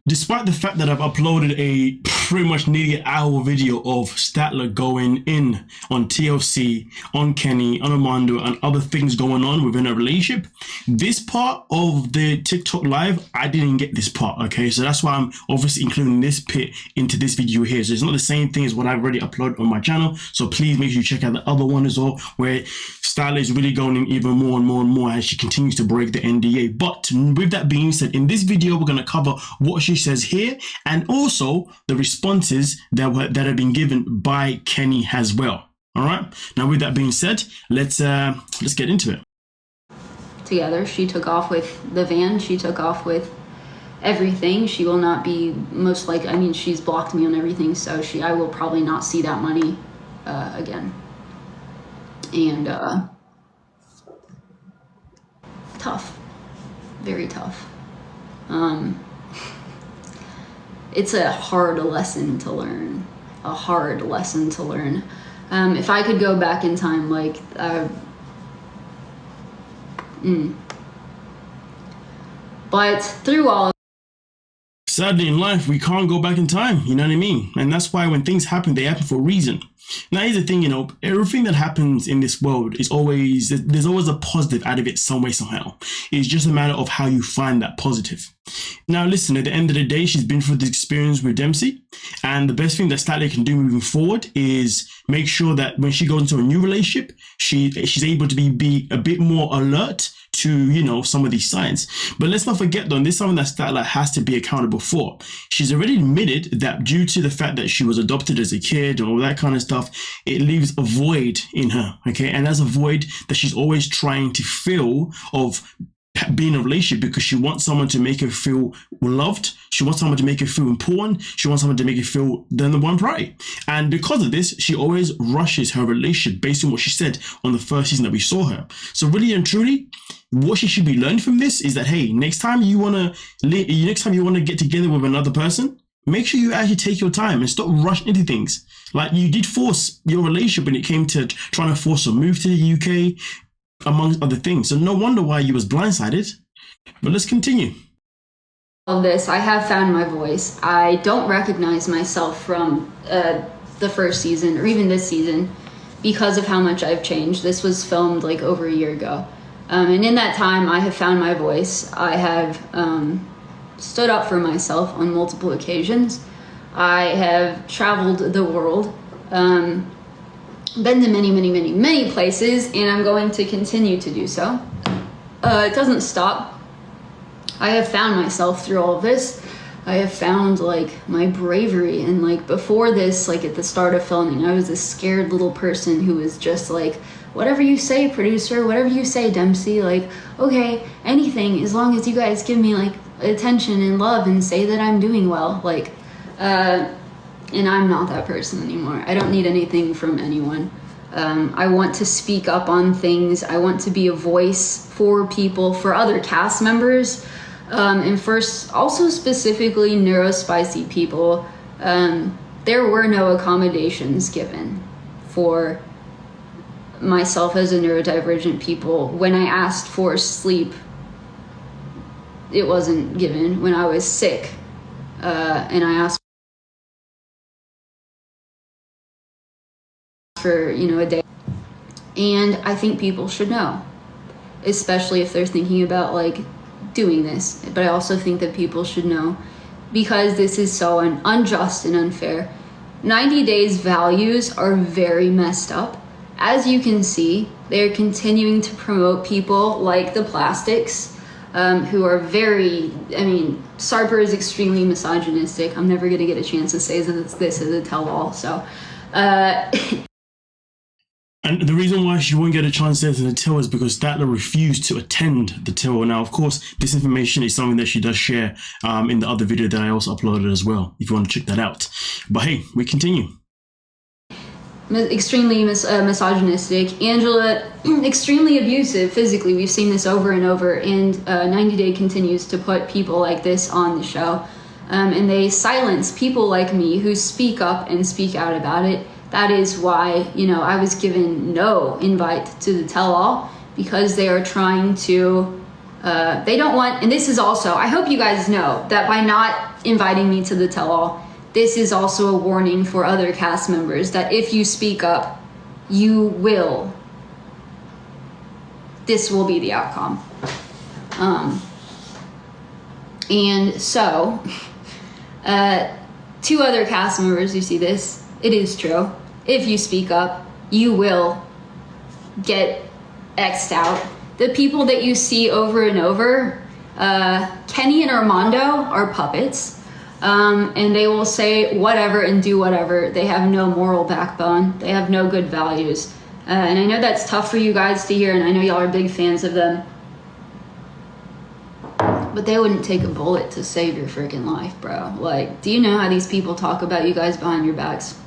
Despite the fact that I've uploaded a pretty much nearly an hour video of Statler going in on TLC, on Kenny, on Armando, and other things going on within a relationship, this part of the TikTok live, I didn't get this part, okay? So that's why I'm obviously including this bit into this video here. So it's not the same thing as what I've already uploaded on my channel. So please make sure you check out the other one as well, where Statler is really going in even more and more and more as she continues to break the NDA. But with that being said, in this video, we're going to cover what she says here and also the responses that have been given by Kenny as well. All right. Now, with that being said, let's get into it. Together, she took off with the van. She took off with everything. She will not be most likely. I mean, she's blocked me on everything, so I will probably not see that money again. And tough, very tough. It's a hard lesson to learn, if I could go back in time, but through all. Sadly in life, we can't go back in time, you know what I mean? And that's why when things happen, they happen for a reason. Now, here's the thing, you know, everything that happens in this world is there's always a positive out of it some way, somehow. It's just a matter of how you find that positive. Now, listen, at the end of the day, she's been through this experience with Dempsey. And the best thing that Statler can do moving forward is make sure that when she goes into a new relationship, she's able to be a bit more alert to, you know, some of these signs. But let's not forget, though, this is something that Statler has to be accountable for. She's already admitted that due to the fact that she was adopted as a kid and all that kind of stuff, it leaves a void in her, okay? And that's a void that she's always trying to fill of being in a relationship, because she wants someone to make her feel loved. She wants someone to make her feel important. She wants someone to make her feel the number one priority. And because of this, she always rushes her relationship based on what she said on the first season that we saw her. So really and truly, what she should be learning from this is that, hey, next time you want to get together with another person, make sure you actually take your time and stop rushing into things. Like you did force your relationship when it came to trying to force a move to the UK, amongst other things. So no wonder why you was blindsided. But let's continue. All this, I have found my voice. I don't recognize myself from the first season or even this season because of how much I've changed. This was filmed like over a year ago. And in that time, I have found my voice. I have stood up for myself on multiple occasions. I have traveled the world, been to many places, and I'm going to continue to do so. It doesn't stop. I have found myself through all of this. I have found like my bravery, and like before this, like at the start of filming, I was this scared little person who was just like, whatever you say, producer, whatever you say, Dempsey, like, okay, anything, as long as you guys give me like attention and love and say that I'm doing well, like, and I'm not that person anymore. I don't need anything from anyone. I want to speak up on things. I want to be a voice for people, for other cast members, and first, also specifically neurospicy people. There were no accommodations given for myself as a neurodivergent people. When I asked for sleep, it wasn't given. When I was sick, and I asked for, you know, a day. And I think people should know, especially if they're thinking about like doing this. But I also think that people should know, because this is so unjust and unfair. 90 Days values are very messed up. As you can see, they're continuing to promote people like the Plastics, who are very, I mean, Sarper is extremely misogynistic. I'm never going to get a chance to say this as a tell-all, so and the reason why she won't get a chance there to the tell is because Statler refused to attend the tell. Now, of course, this information is something that she does share in the other video that I also uploaded as well, if you want to check that out. But hey, we continue. Extremely misogynistic. Angela, extremely abusive physically. We've seen this over and over, and 90 Day continues to put people like this on the show. And they silence people like me who speak up and speak out about it. That is why, you know, I was given no invite to the tell-all, because they are trying to They don't want, and this is also, I hope you guys know that by not inviting me to the tell-all, this is also a warning for other cast members that if you speak up, this will be the outcome. And so, 2 other cast members who see this, it is true. If you speak up, you will get X'd out. The people that you see over and over, Kenny and Armando are puppets, and they will say whatever and do whatever. They have no moral backbone. They have no good values. And I know that's tough for you guys to hear, and I know y'all are big fans of them. But they wouldn't take a bullet to save your freaking life, bro. Like, do you know how these people talk about you guys behind your backs?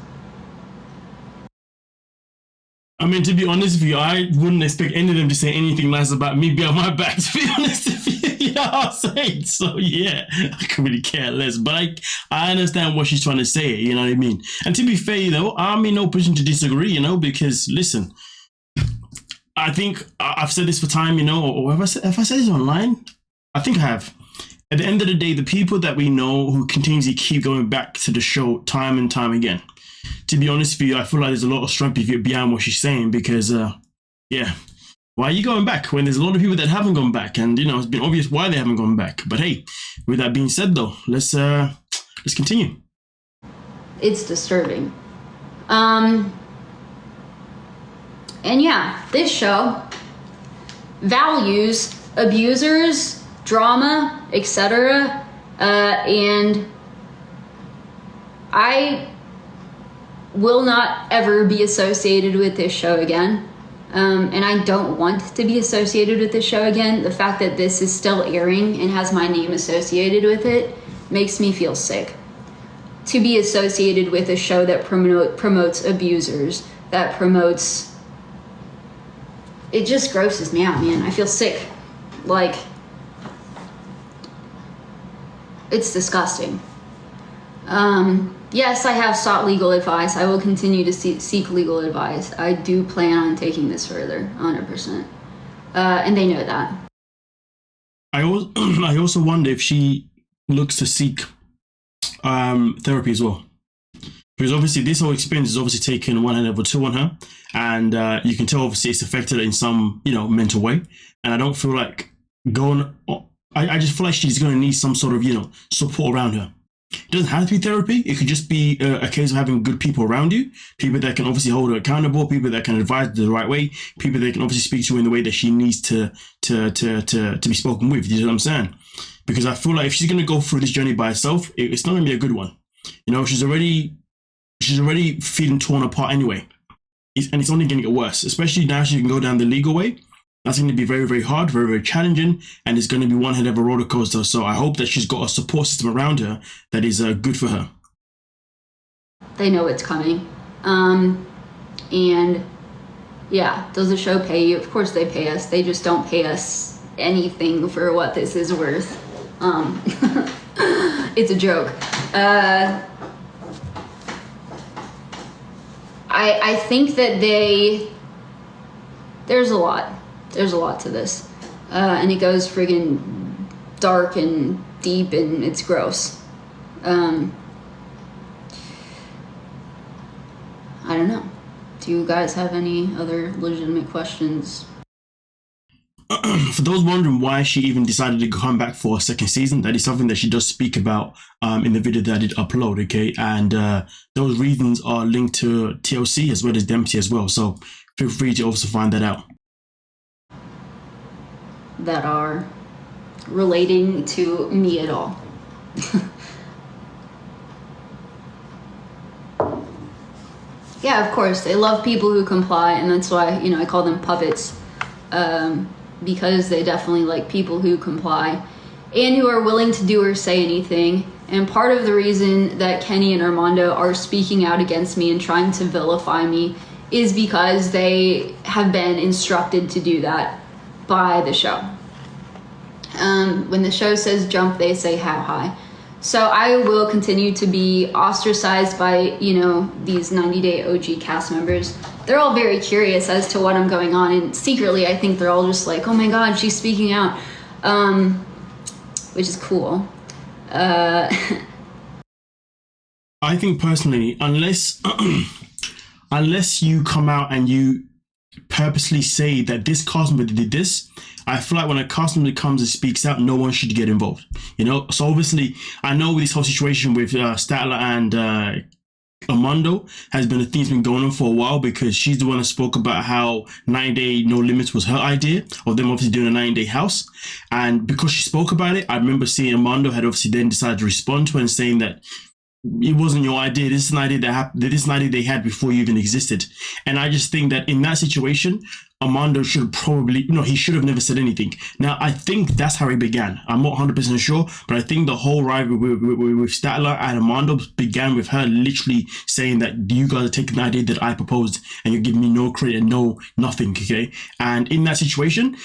I mean, to be honest with you, I wouldn't expect any of them to say anything nice about me behind my back, to be honest with you. You know what I'm saying? So, yeah, I could really care less. But I understand what she's trying to say, you know what I mean? And to be fair, you know, I'm in no position to disagree, you know, because, listen, I think I've said this for time, you know, or have I said this online? I think I have. At the end of the day, the people that we know who continuously keep going back to the show time and time again, to be honest with you, I feel like there's a lot of strength behind what she's saying because, yeah, why are you going back when there's a lot of people that haven't gone back? And, you know, it's been obvious why they haven't gone back. But hey, with that being said, though, let's continue. It's disturbing. And yeah, this show values abusers, drama, etc. And I will not ever be associated with this show again. And I don't want to be associated with this show again. The fact that this is still airing and has my name associated with it makes me feel sick. To be associated with a show that promotes abusers, that promotes... It just grosses me out, man. I feel sick. Like, it's disgusting. Yes, I have sought legal advice. I will continue to seek legal advice. I do plan on taking this further, 100%. And they know that. I also wonder if she looks to seek therapy as well. Because obviously this whole experience is obviously taken one level 2 on her. And you can tell obviously it's affected her in some, you know, mental way. And I don't feel like I just feel like she's going to need some sort of, you know, support around her. It doesn't have to be therapy. It could just be a case of having good people around you, people that can obviously hold her accountable, people that can advise the right way, people that can obviously speak to her in the way that she needs to be spoken with. You know what I'm saying? Because I feel like if she's going to go through this journey by herself, it's not going to be a good one. You know, she's already feeling torn apart anyway, and it's only going to get worse. Especially now she can go down the legal way. That's going to be very, very hard, very, very challenging, and it's going to be one hell of a roller coaster. So I hope that she's got a support system around her that is good for her. They know it's coming. And yeah, does the show pay you? Of course they pay us. They just don't pay us anything for what this is worth. It's a joke. I think that there's a lot. There's a lot to this. And it goes friggin' dark and deep and it's gross. I don't know. Do you guys have any other legitimate questions? For those wondering why she even decided to come back for a second season, that is something that she does speak about in the video that I did upload, okay? And those reasons are linked to TLC as well as Dempsey as well. So feel free to also find that out. That are relating to me at all. Yeah, of course, they love people who comply, and that's why, you know, I call them puppets, because they definitely like people who comply and who are willing to do or say anything. And part of the reason that Kenny and Armando are speaking out against me and trying to vilify me is because they have been instructed to do that by the show. When the show says jump, they say how high. So I will continue to be ostracized by, you know, these 90-day OG cast members. They're all very curious as to what I'm going on, and secretly I think they're all just like, oh my god, she's speaking out. which is cool. I think personally, unless you come out and you purposely say that this cast member did this, I feel like when a cast member comes and speaks out, no one should get involved. You know, so obviously, I know this whole situation with Statler and Armando has been a thing that's been going on for a while, because she's the one that spoke about how 9-day no limits was her idea of them obviously doing a 9-day house. And because she spoke about it, I remember seeing Armando had obviously then decided to respond to her and saying that it wasn't your idea. This is an idea that happened. This is an idea they had before you even existed. And I just think that in that situation, Armando should probably, he should have never said anything. Now, I think that's how it began. I'm not 100% sure, but I think the whole rivalry with Statler and Armando began with her literally saying that you guys are taking the idea that I proposed and you're giving me no credit and nothing, okay? And in that situation,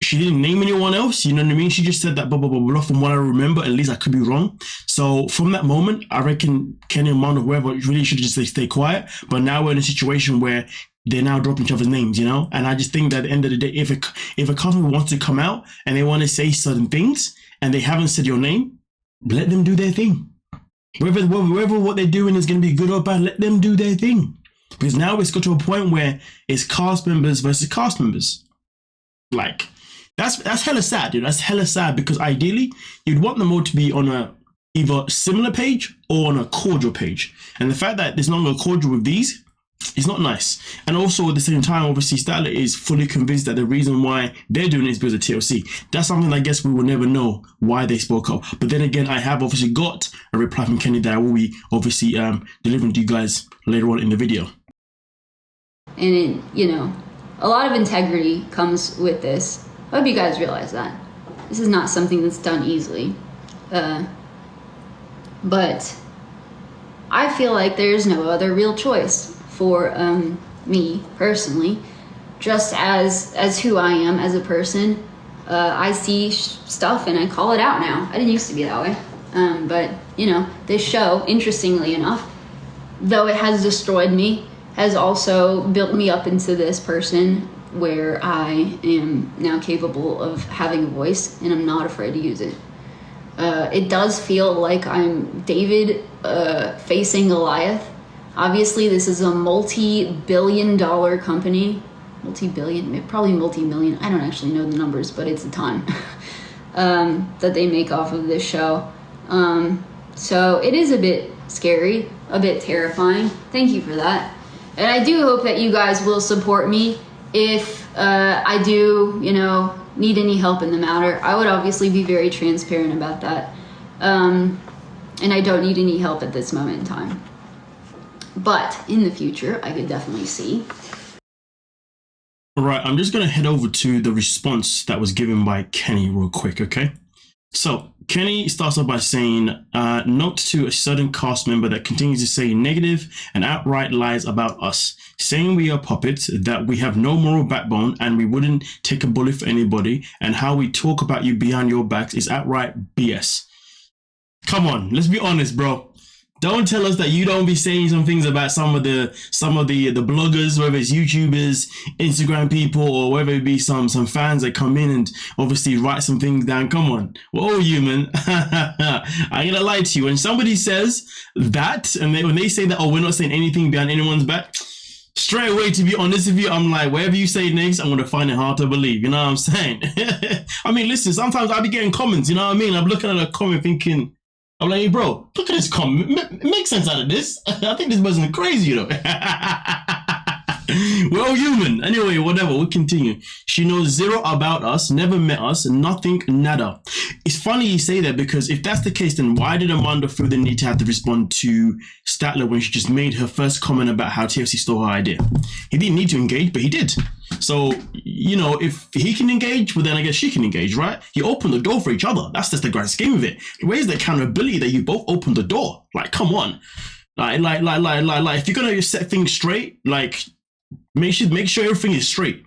she didn't name anyone else, you know what I mean? She just said that blah, blah, blah, blah. From what I remember, at least I could be wrong. So from that moment, I reckon Kenny and Armando, whoever, really should just stay quiet. But now we're in a situation where they're now dropping each other's names, you know? And I just think that at the end of the day, if a customer wants to come out and they want to say certain things and they haven't said your name, let them do their thing. Whether what they're doing is going to be good or bad, let them do their thing. Because now it's got to a point where it's cast members versus cast members. Like, that's hella sad, dude. That's hella sad, because ideally you'd want them all to be on a either similar page or on a cordial page. And the fact that there's not a cordial with these is not nice. And also at the same time, obviously Statler is fully convinced that the reason why they're doing it is because of TLC. That's something I guess we will never know why they spoke up. But then again, I have obviously got a reply from Kenny that I will be obviously delivering to you guys later on in the video. And a lot of integrity comes with this. I hope you guys realize that. This is not something that's done easily. But I feel like there's no other real choice for me personally. Just as who I am as a person, I see stuff and I call it out now. I didn't used to be that way. But, this show, interestingly enough, though it has destroyed me, has also built me up into this person where I am now capable of having a voice and I'm not afraid to use it. It does feel like I'm David facing Goliath. Obviously, this is a multi-billion-dollar company. Multi-billion, probably multi-million. I don't actually know the numbers, but it's a ton that they make off of this show. So it is a bit scary, a bit terrifying. Thank you for that. And I do hope that you guys will support me if I do, need any help in the matter. I would obviously be very transparent about that. And I don't need any help at this moment in time. But in the future, I could definitely see. All right, I'm just going to head over to the response that was given by Kenny real quick, okay? So Kenny starts off by saying, note to a certain cast member that continues to say negative and outright lies about us, saying we are puppets, that we have no moral backbone and we wouldn't take a bullet for anybody, and how we talk about you behind your backs is outright BS. Come on, let's be honest, bro. Don't tell us that you don't be saying some things about some of the bloggers, whether it's YouTubers, Instagram people, or whether it be some fans that come in and obviously write some things down. Come on, we're all human. I ain't gonna lie to you. When somebody says that, and when they say that, oh, we're not saying anything behind anyone's back, straight away, to be honest with you, I'm like, whatever you say next, I'm gonna find it hard to believe. You know what I'm saying? I mean, listen, sometimes I be getting comments. You know what I mean? I'm looking at a comment thinking, I'm like, hey, bro, look at this comment. Make sense out of this. I think this person crazy, you know. We're all human. Anyway, whatever, we'll continue. She knows zero about us, never met us, nothing, nada. It's funny you say that, because if that's the case, then why did Armando feel the need to have to respond to Statler when she just made her first comment about how TFC stole her idea? He didn't need to engage, but he did. So, if he can engage, well, then I guess she can engage, right? You open the door for each other. That's just the grand scheme of it. Where's the accountability that you both opened the door? Like, come on. Like, if you're gonna set things straight, like, make sure everything is straight.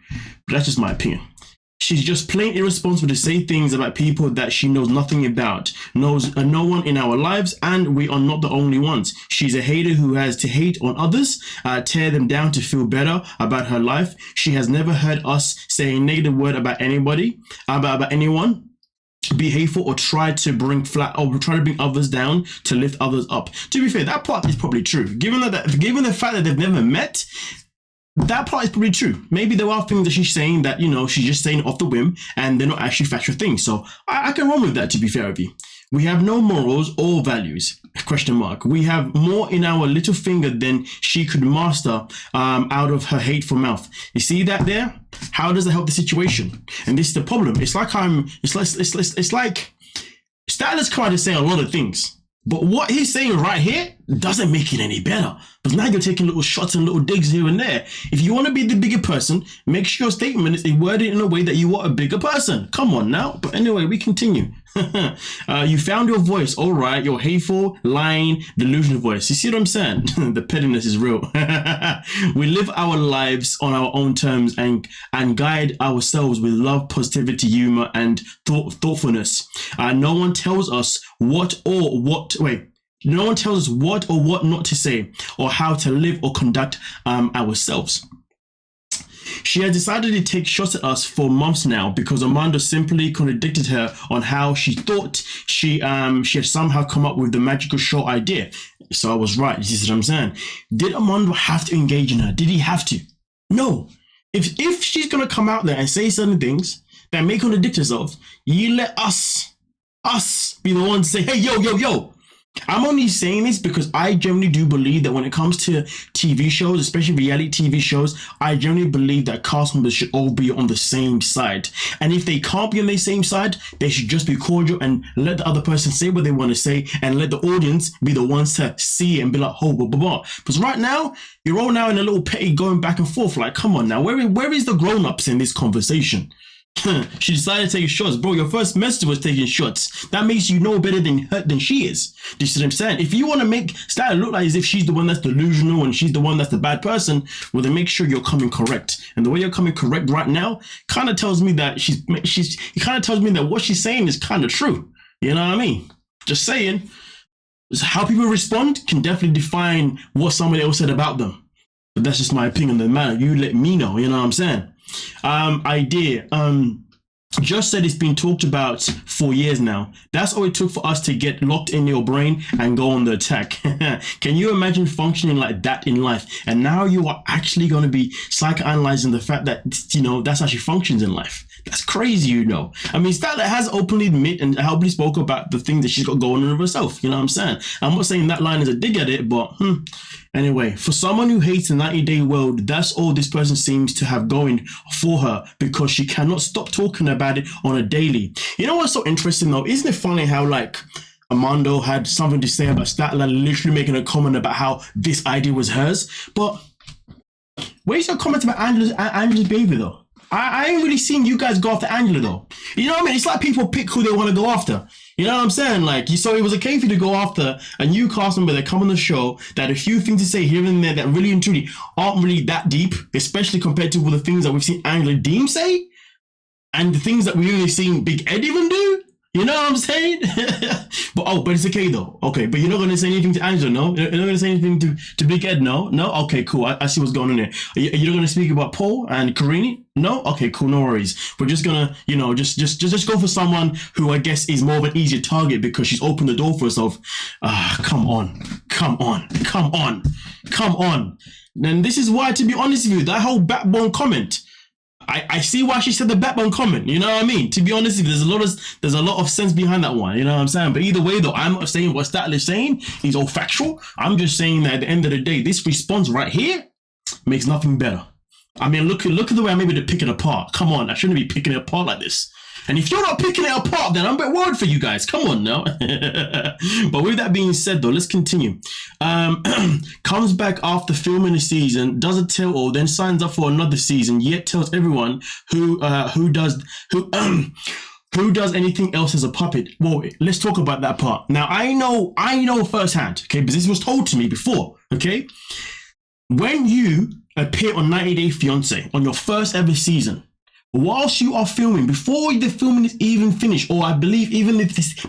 But that's just my opinion. She's just plain irresponsible to say things about people that she knows nothing about, knows no one in our lives, and we are not the only ones. She's a hater who has to hate on others, tear them down to feel better about her life. She has never heard us say a negative word about anybody, about anyone. be hateful or try to bring others down to lift others up. To be fair, that part is probably true. Given the fact that they've never met, that part is probably true. Maybe there are things that she's saying that, she's just saying off the whim and they're not actually factual things. So I can run with that, to be fair with you. We have no morals or values, ? We have more in our little finger than she could master out of her hateful mouth. You see that there? How does that help the situation? And this is the problem. It's like Statler's trying to say a lot of things. But what he's saying right here doesn't make it any better. Because now you're taking little shots and little digs here and there. If you want to be the bigger person, make sure your statement is worded in a way that you are a bigger person. Come on now. But anyway, we continue. You found your voice. All right. Your hateful, lying, delusional voice. You see what I'm saying? The pettiness is real. We live our lives on our own terms and guide ourselves with love, positivity, humor, and thoughtfulness. No one tells us what or what not to say or how to live or conduct ourselves. She has decided to take shots at us for months now because Armando simply contradicted her on how she thought she had somehow come up with the magical show idea. So I was right. You see what I'm saying? Did Armando have to engage in her? Did he have to? No. If she's going to come out there and say certain things that may contradict herself, you let us be the ones to say, hey, yo. I'm only saying this because I generally do believe that when it comes to TV shows, especially reality TV shows, I generally believe that cast members should all be on the same side. And if they can't be on the same side, they should just be cordial and let the other person say what they want to say and let the audience be the ones to see it and be like, oh, blah, blah, blah. Because right now, you're all now in a little petty going back and forth. Like, come on now, where is the grown-ups in this conversation? She decided to take shots. Bro, your first message was taking shots. That makes you know better than she is. Do you see what I'm saying? If you want to make Statler look like as if she's the one that's delusional and she's the one that's the bad person, well, then make sure you're coming correct. And the way you're coming correct right now kind of tells me that it kind of tells me that what she's saying is kind of true. You know what I mean? Just saying. How people respond can definitely define what somebody else said about them. But that's just my opinion on the matter. You let me know, you know what I'm saying? Just said it's been talked about for years now. That's all it took for us to get locked in your brain and go on the attack. Can you imagine functioning like that in life? And now you are actually going to be psychoanalyzing the fact that, that's how she functions in life. That's crazy, I mean, Statler has openly admitted and openly spoke about the things that she's got going on with herself. You know what I'm saying? I'm not saying that line is a dig at it, but anyway, for someone who hates the 90-day world, that's all this person seems to have going for her because she cannot stop talking about it on a daily. You know what's so interesting though? Isn't it funny how Armando had something to say about Statler literally making a comment about how this idea was hers? But where's your comment about Angela's behavior though? I ain't really seen you guys go after Angela though. You know what I mean? It's like people pick who they want to go after. You know what I'm saying? So it was okay for you to go after a new cast member that come on the show that a few things to say here and there that really and truly aren't really that deep, especially compared to all the things that we've seen Angela Deem say and the things that we've really seen Big Ed even do. You know what I'm saying? but it's okay though. Okay, but you're not going to say anything to Angela, no? You're not going to say anything to Big Ed, no? No? Okay, cool. I see what's going on there. You're not going to speak about Paul and Karini? No? Okay, cool. No worries. We're just going to, just go for someone who I guess is more of an easier target because she's opened the door for herself. Come on. And this is why, to be honest with you, that whole backbone comment, I see why she said the backbone comment. You know what I mean? To be honest with you, there's a lot of sense behind that one. You know what I'm saying? But either way, though, I'm not saying what Statler's saying is all factual. I'm just saying that at the end of the day, this response right here makes nothing better. I mean, look at the way I'm able to pick it apart. Come on, I shouldn't be picking it apart like this. And if you're not picking it apart, then I'm a bit worried for you guys. Come on now. But with that being said, though, let's continue. Comes back after filming a season, does a tell-all, then signs up for another season, yet tells everyone who does anything else as a puppet. Well, let's talk about that part. Now, I know firsthand, okay, because this was told to me before, okay? When you appear on 90 Day Fiancé on your first ever season, whilst you are filming, before the filming is even finished, or I believe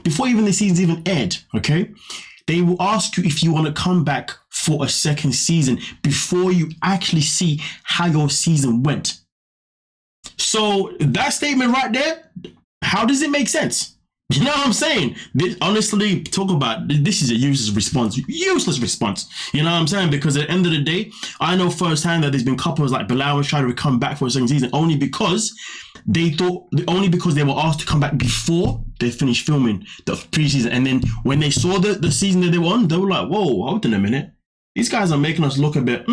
before the season's even aired, okay, they will ask you if you want to come back for a second season before you actually see how your season went. So that statement right there, how does it make sense? You know what I'm saying? This, honestly, talk about this is a useless response. Useless response. You know what I'm saying? Because at the end of the day, I know firsthand that there's been couples like Bilal trying to come back for a second season only because they were asked to come back before they finished filming the preseason. And then when they saw the season that they were on, they were like, whoa, hold on a minute. These guys are making us look a bit,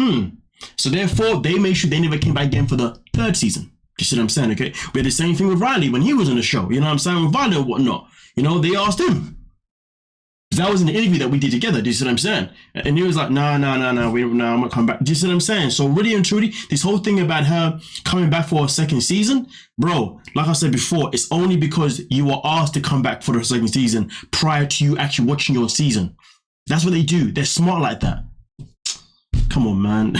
So therefore, they made sure they never came back again for the third season. You see what I'm saying? Okay. We had the same thing with Riley when he was on the show. You know what I'm saying? With Riley and whatnot. You know, they asked him. That was in the interview that we did together. Do you see what I'm saying? And he was like, no, I'm not coming back. Do you see what I'm saying? So really and truly, this whole thing about her coming back for a second season, bro, like I said before, it's only because you were asked to come back for the second season prior to you actually watching your season. That's what they do. They're smart like that. Come on, man.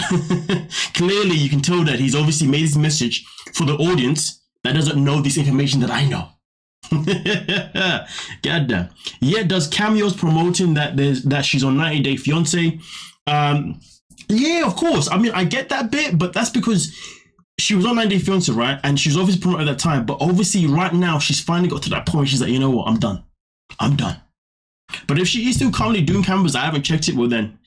Clearly, you can tell that he's obviously made this message for the audience that doesn't know this information that I know. Goddamn. Yeah, does cameos promoting that she's on 90 Day Fiancé? Yeah, of course. I mean, I get that bit, but that's because she was on 90 Day Fiancé, right? And she was obviously promoted at that time. But obviously, right now, she's finally got to that point. She's like, you know what? I'm done. But if she is still currently doing cameos, I haven't checked it. Well, then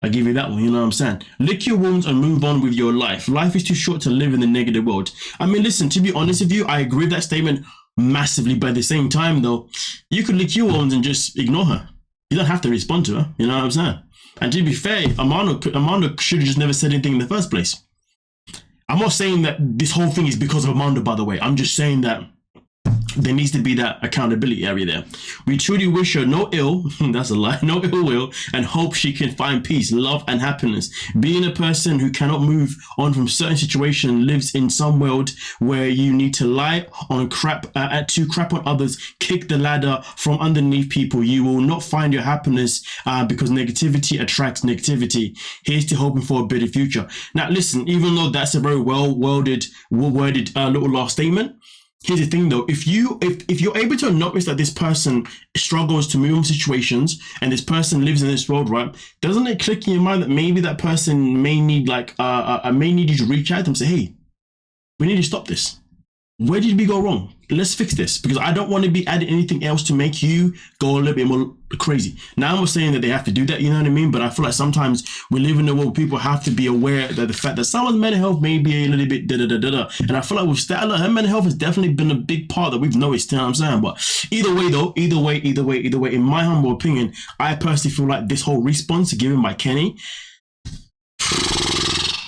I give you that one, you know what I'm saying? Lick your wounds and move on with your life. Life is too short to live in the negative world. I mean, listen, to be honest with you, I agree with that statement massively, but at the same time, though, you could lick your wounds and just ignore her. You don't have to respond to her, you know what I'm saying? And to be fair, Armando should have just never said anything in the first place. I'm not saying that this whole thing is because of Armando, by the way. I'm just saying that there needs to be that accountability area there. We truly wish her no ill, that's a lie, no ill will, and hope she can find peace, love, and happiness. Being a person who cannot move on from certain situation lives in some world where you need to lie on crap, to crap on others, kick the ladder from underneath people. You will not find your happiness because negativity attracts negativity. Here's to hoping for a better future. Now, listen, even though that's a very well-worded little last statement, here's the thing though, if you're able to notice that this person struggles to move in situations and this person lives in this world, right, doesn't it click in your mind that maybe that person may need may need you to reach out to them and say, hey, we need to stop this. Where did we go wrong? Let's fix this, because I don't want to be adding anything else to make you go a little bit more crazy. Now, I'm not saying that they have to do that, you know what I mean? But I feel like sometimes we live in a world where people have to be aware that the fact that someone's mental health may be a little bit da-da-da-da-da. And I feel like with Statler, her mental health has definitely been a big part that we've noticed, you know what I'm saying? But either way, in my humble opinion, I personally feel like this whole response given by Kenny,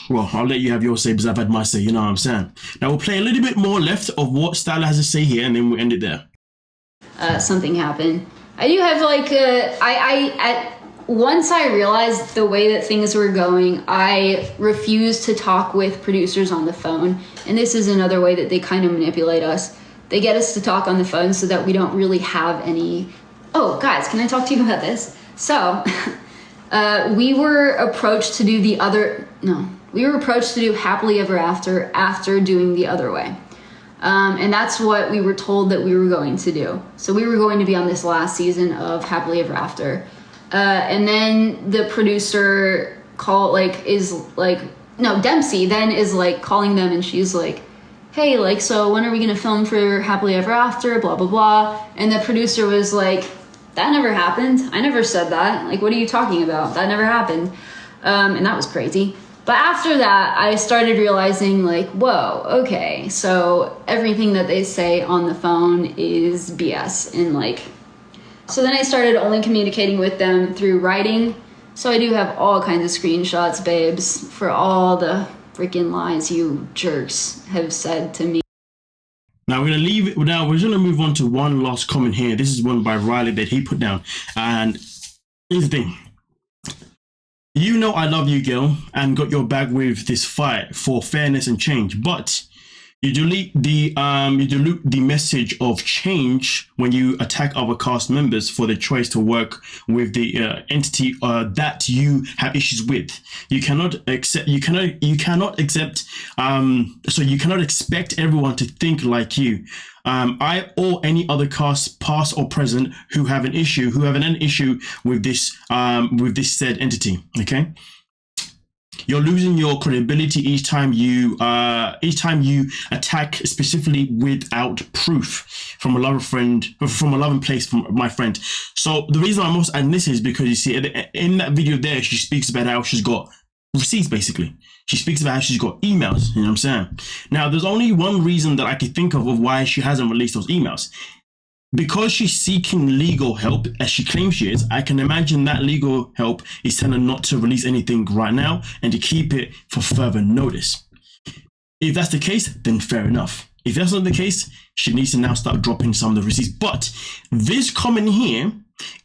well, I'll let you have your say because I've had my say, you know what I'm saying? Now we'll play a little bit more left of what Statler has to say here and then we'll end it there. Something happened. I do have once I realized the way that things were going, I refused to talk with producers on the phone. And this is another way that they kind of manipulate us. They get us to talk on the phone so that we don't really have any... Oh, guys, can I talk to you about this? So, we were approached to do Happily Ever after doing The Other Way. And that's what we were told that we were going to do. So we were going to be on this last season of Happily Ever After. And then the producer Dempsey then is like calling them and she's like, hey, like, so when are we going to film for Happily Ever After, blah, blah, blah. And the producer was like, that never happened. I never said that. Like, what are you talking about? That never happened. And that was crazy. But after that, I started realizing, like, whoa, okay, so everything that they say on the phone is BS. And, like, so then I started only communicating with them through writing. So I do have all kinds of screenshots, babes, for all the freaking lies you jerks have said to me. Now we're going to leave it. Now we're going to move on to one last comment here. This is one by Riley that he put down. And here's the thing. You know I love you, girl, and got your back with this fight for fairness and change. But you delete the message of change when you attack other cast members for the choice to work with the entity that you have issues with. You cannot expect everyone to think like you. I or any other cast, past or present, who have an issue with this said entity. Okay. You're losing your credibility each time you attack specifically without proof from a loving place from my friend. So the reason I'm also adding this is because you see in that video there, she speaks about how she's got receipts, basically. She speaks about how she's got emails, you know what I'm saying? Now, there's only one reason that I could think of why she hasn't released those emails. Because she's seeking legal help, as she claims she is, I can imagine that legal help is telling her not to release anything right now and to keep it for further notice. If that's the case, then fair enough. If that's not the case, she needs to now start dropping some of the receipts. But this comment here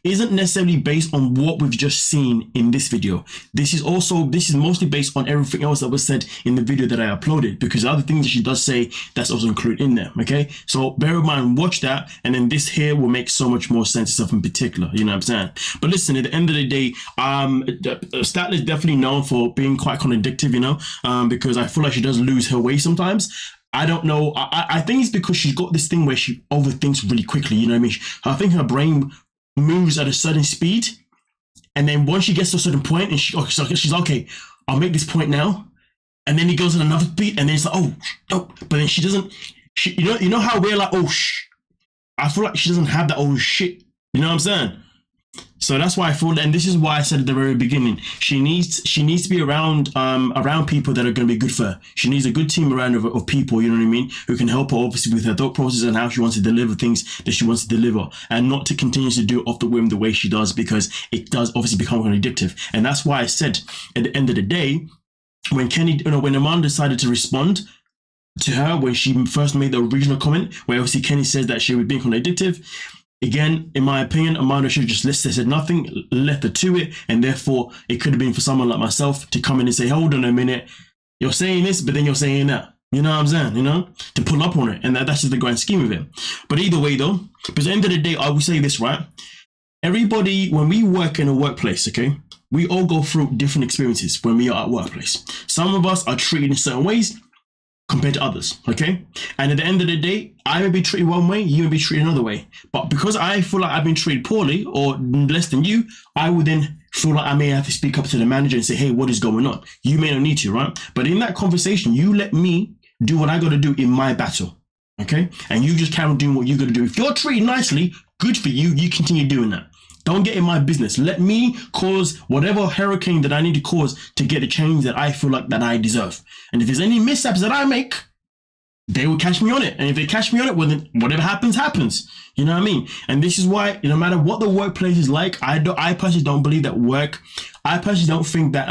isn't necessarily based on what we've just seen in this video. This is mostly based on everything else that was said in the video that I uploaded, because other things that she does say, that's also included in there. Okay, so bear in mind, watch that, and then this here will make so much more sense, stuff in particular, you know what I'm saying? But listen, at the end of the day, Statler is definitely known for being quite contradictory, you know, because I feel like she does lose her way sometimes. I don't know. I think it's because she's got this thing where she overthinks really quickly, you know what I mean? I think her brain moves at a certain speed, and then once she gets to a certain point and she's okay, I'll make this point now, and then he goes at another speed, and then it's like, oh no, but then she doesn't, you know how we're like, oh I feel like she doesn't have that, oh shit, you know what I'm saying? So that's why I feel, and this is why I said at the very beginning, she needs to be around people that are going to be good for her. She needs a good team around of people, you know what I mean, who can help her obviously with her thought process and how she wants to deliver things that she wants to deliver, and not to continue to do it off the whim the way she does, because it does obviously become addictive. And that's why I said at the end of the day, when Armando decided to respond to her when she first made the original comment, where obviously Kenny says that she was being addictive. Again, in my opinion, Armando should have just said nothing, left her to it, and therefore it could have been for someone like myself to come in and say, hold on a minute, you're saying this, but then you're saying that. You know what I'm saying? You know, to pull up on it, and that's just the grand scheme of it. But either way, though, because at the end of the day, I will say this, right? Everybody, when we work in a workplace, okay, we all go through different experiences when we are at workplace. Some of us are treated in certain ways compared to others, okay? And at the end of the day, I may be treated one way, you may be treated another way. But because I feel like I've been treated poorly or less than you, I would then feel like I may have to speak up to the manager and say, hey, what is going on? You may not need to, right? But in that conversation, you let me do what I got to do in my battle, okay? And you just carry on doing what you got to do. If you're treated nicely, good for you, you continue doing that. Don't get in my business. Let me cause whatever hurricane that I need to cause to get the change that I feel like that I deserve. And if there's any mishaps that I make, they will catch me on it. And if they catch me on it, well, then whatever happens, happens. You know what I mean? And this is why, no matter what the workplace is like, I personally don't believe that I personally don't think that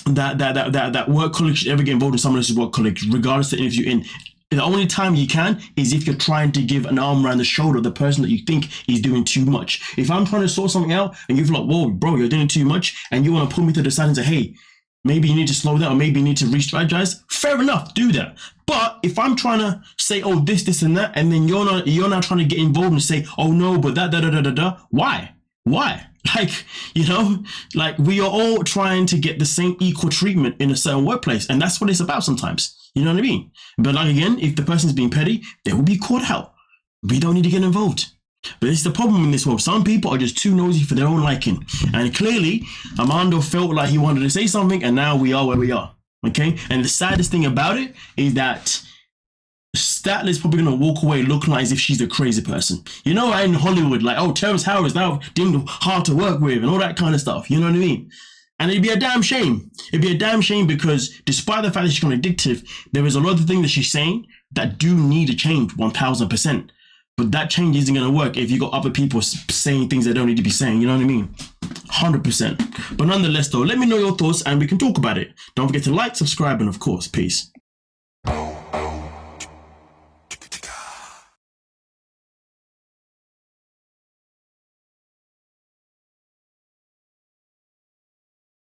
that work colleague should ever get involved in someone else's work colleague, regardless of the interview in. The only time you can is if you're trying to give an arm around the shoulder of the person that you think is doing too much. If I'm trying to sort something out and you feel like, whoa, bro, you're doing too much, and you want to pull me to the side and say, hey, maybe you need to slow down, or maybe you need to re-strategize, fair enough, do that. But if I'm trying to say, oh, this and that, and then you're not trying to get involved and say, oh no, but that, why? Like, you know, like we are all trying to get the same equal treatment in a certain workplace, and that's what it's about sometimes. You know what I mean? But like, again, if the person's being petty, they will be caught out. We don't need to get involved. But it's the problem in this world. Some people are just too nosy for their own liking. And clearly, Armando felt like he wanted to say something, and now we are where we are. Okay? And the saddest thing about it is that Statler is probably going to walk away looking like as if she's a crazy person. You know, in Hollywood, like, oh, Terrence Howard is now deemed hard to work with and all that kind of stuff. You know what I mean? And it'd be a damn shame. It'd be a damn shame, because despite the fact that she's addictive, there is a lot of things that she's saying that do need a change 1000%. But that change isn't going to work if you got other people saying things they don't need to be saying. You know what I mean? 100%. But nonetheless, though, let me know your thoughts and we can talk about it. Don't forget to like, subscribe, and of course, peace.